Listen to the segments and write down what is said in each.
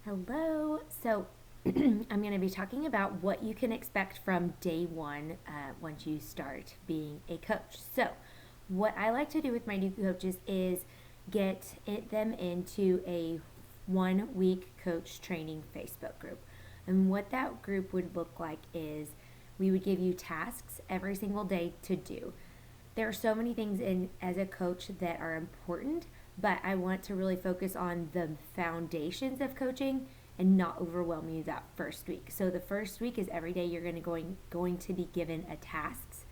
Hello. So, I'm going to be talking about what you can expect from day one once you start being a coach. So, what I like to do with my new coaches is them into a 1 week coach training Facebook group. And what that group would look like is we would give you tasks every single day to do. There are so many things in as a coach that are important, but I want to really focus on the foundations of coaching and not overwhelm you that first week. So the first week is every day you're going to be given a tasks,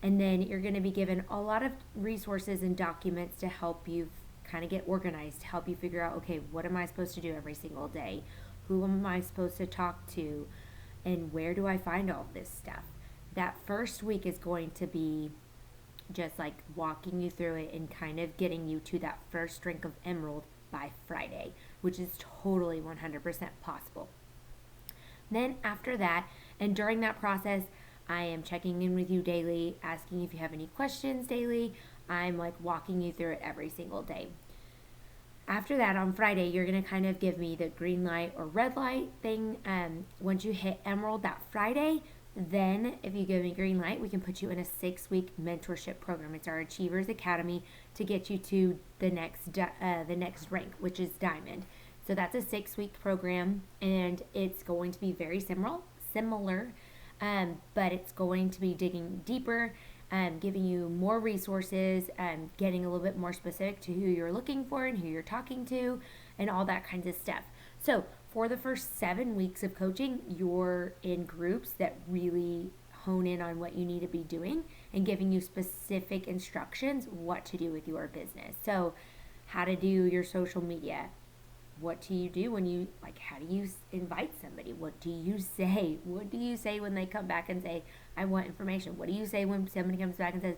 and then you're going to be given a lot of resources and documents to help you kind of get organized, to help you figure out, okay, what am I supposed to do every single day? Who am I supposed to talk to? And where do I find all this stuff? That first week is going to be just like walking you through it and kind of getting you to that first drink of Emerald by Friday, which is totally 100% possible. Then, after that, and during that process, I am checking in with you daily, asking if you have any questions daily. I'm like walking you through it every single day. After that, on Friday, you're going to kind of give me the green light or red light thing. Once you hit Emerald that Friday, then if you give me green light, we can put you in a 6 week mentorship program. It's our Achievers Academy to get you to the next rank, which is Diamond. So that's a 6 week program, and it's going to be very similar, but it's going to be digging deeper, giving you more resources, getting a little bit more specific to who you're looking for and who you're talking to, and all that kinds of stuff. So, for the first 7 weeks of coaching, you're in groups that really hone in on what you need to be doing and giving you specific instructions what to do with your business. So, how to do your social media, what do you do when you like how do you invite somebody, what do you say, when they come back and say I want information, what do you say when somebody comes back and says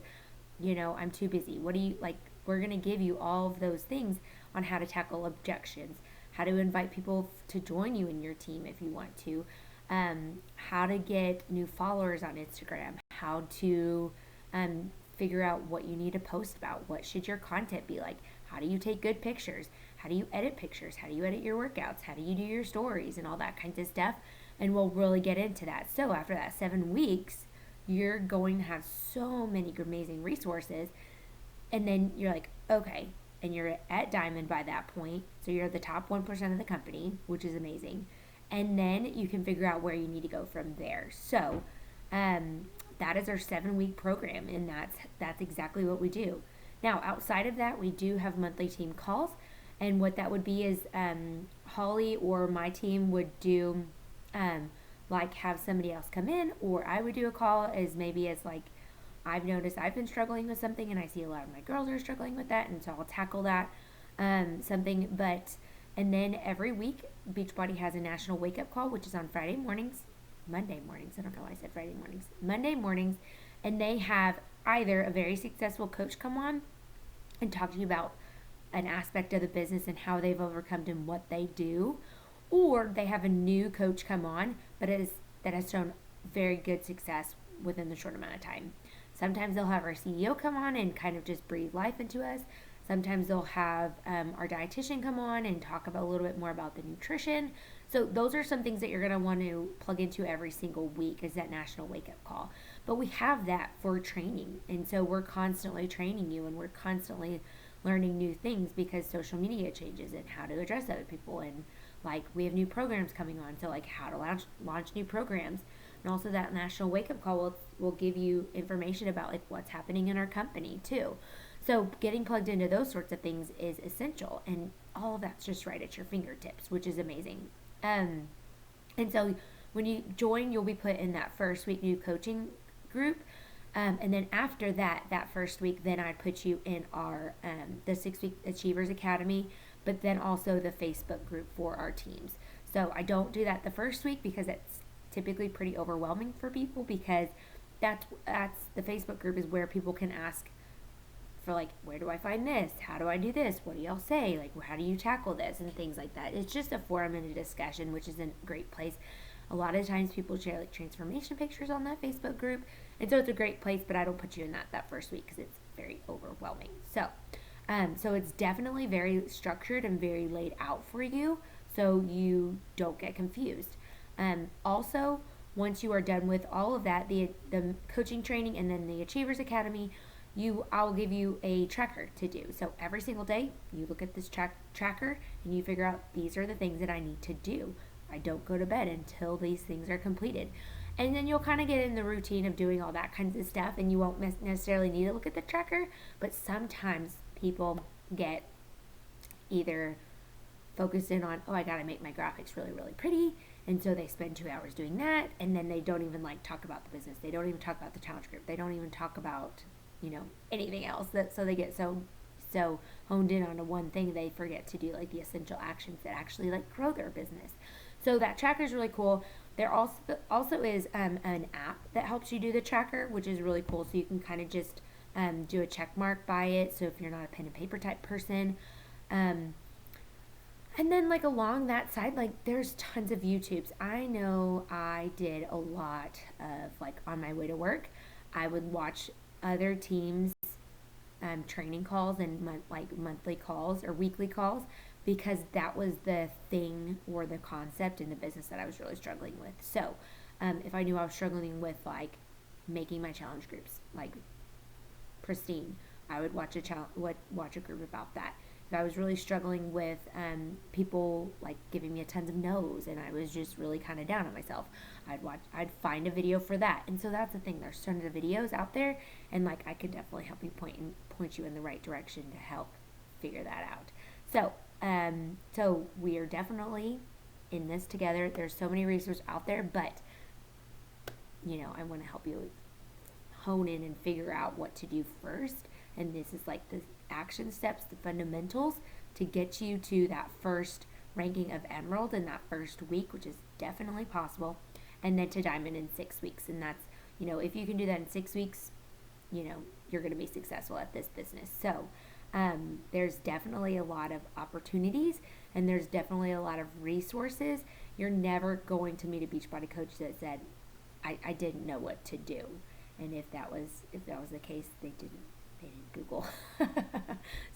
I'm too busy, what do you like. We're going to give you all of those things on how to tackle objections, how to invite people to join you in your team if you want to, how to get new followers on Instagram, how to figure out what you need to post about, what should your content be like, how do you take good pictures, how do you edit pictures, how do you edit your workouts, how do you do your stories, and all that kinds of stuff. And we'll really get into that. So after that 7 weeks, you're going to have so many amazing resources, and then you're like, okay, and you're at Diamond by that point, so you're the top 1% of the company, which is amazing. And then you can figure out where you need to go from there. So that is our 7 week program, and that's exactly what we do. Now, outside of that, we do have monthly team calls, and what that would be is Holly or my team would do like have somebody else come in, or I would do a call as maybe as like I've noticed I've been struggling with something, and I see a lot of my girls are struggling with that, and so I'll tackle that something. But and then every week, Beachbody has a national wake up call, which is on Monday mornings. I don't know why I said Friday mornings. Monday mornings, and they have either a very successful coach come on and talk to you about an aspect of the business and how they've overcome and what they do, or they have a new coach come on, that has shown very good success within the short amount of time. Sometimes they'll have our CEO come on and kind of just breathe life into us. Sometimes they'll have our dietitian come on and talk about a little bit more about the nutrition. So those are some things that you're going to want to plug into every single week, is that national wake up call. But we have that for training, and so we're constantly training you, and we're constantly learning new things because social media changes and how to address other people, and like we have new programs coming on, so like how to launch new programs. And also that national wake up call will give you information about like what's happening in our company too. So getting plugged into those sorts of things is essential, and all of that's just right at your fingertips, which is amazing. And so when you join, you'll be put in that first week new coaching group. And then after that first week, then I'd put you in our the 6 week Achievers Academy, but then also the Facebook group for our teams. So I don't do that the first week because it's typically pretty overwhelming for people, because that's the Facebook group is where people can ask for like, where do I find this? How do I do this? What do y'all say? Like, how do you tackle this? And things like that. It's just a forum and a discussion, which is a great place. A lot of times people share like transformation pictures on that Facebook group. And so it's a great place, but I don't put you in that first week because it's very overwhelming. So it's definitely very structured and very laid out for you. so you don't get confused. Also, once you are done with all of that, the coaching training and then the Achievers Academy, I'll give you a tracker to do. So every single day, you look at this tracker and you figure out these are the things that I need to do. I don't go to bed until these things are completed. And then you'll kind of get in the routine of doing all that kinds of stuff, and you won't necessarily need to look at the tracker. But sometimes people get either focused in on, oh, I got to make my graphics really, really pretty. And so they spend 2 hours doing that, and then they don't even like talk about the business. They don't even talk about the challenge group. They don't even talk about, anything else. So they get so honed in on one thing, they forget to do like the essential actions that actually like grow their business. So that tracker is really cool. There also is an app that helps you do the tracker, which is really cool. So you can kind of just do a check mark by it. So if you're not a pen and paper type person, and then like along that side, like there's tons of YouTubes. I know I did a lot of like on my way to work, I would watch other teams training calls and monthly calls or weekly calls, because that was the thing or the concept in the business that I was really struggling with. So if I knew I was struggling with like making my challenge groups like pristine, I would watch a group about that. If I was really struggling with people like giving me a tons of no's and I was just really kind of down on myself, I'd find a video for that. And so that's the thing. There's tons of videos out there, and like I could definitely help you point you in the right direction to help figure that out. So we are definitely in this together. There's so many resources out there, but I want to help you hone in and figure out what to do first. And this is like the action steps, the fundamentals to get you to that first ranking of Emerald in that first week, which is definitely possible, and then to Diamond in 6 weeks. And that's, if you can do that in 6 weeks, you're going to be successful at this business. So there's definitely a lot of opportunities, and there's definitely a lot of resources. You're never going to meet a Beachbody coach that said, I didn't know what to do. And if that was the case, they didn't Google.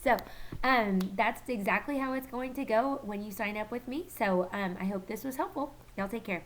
So that's exactly how it's going to go when you sign up with me. So I hope this was helpful. Y'all take care.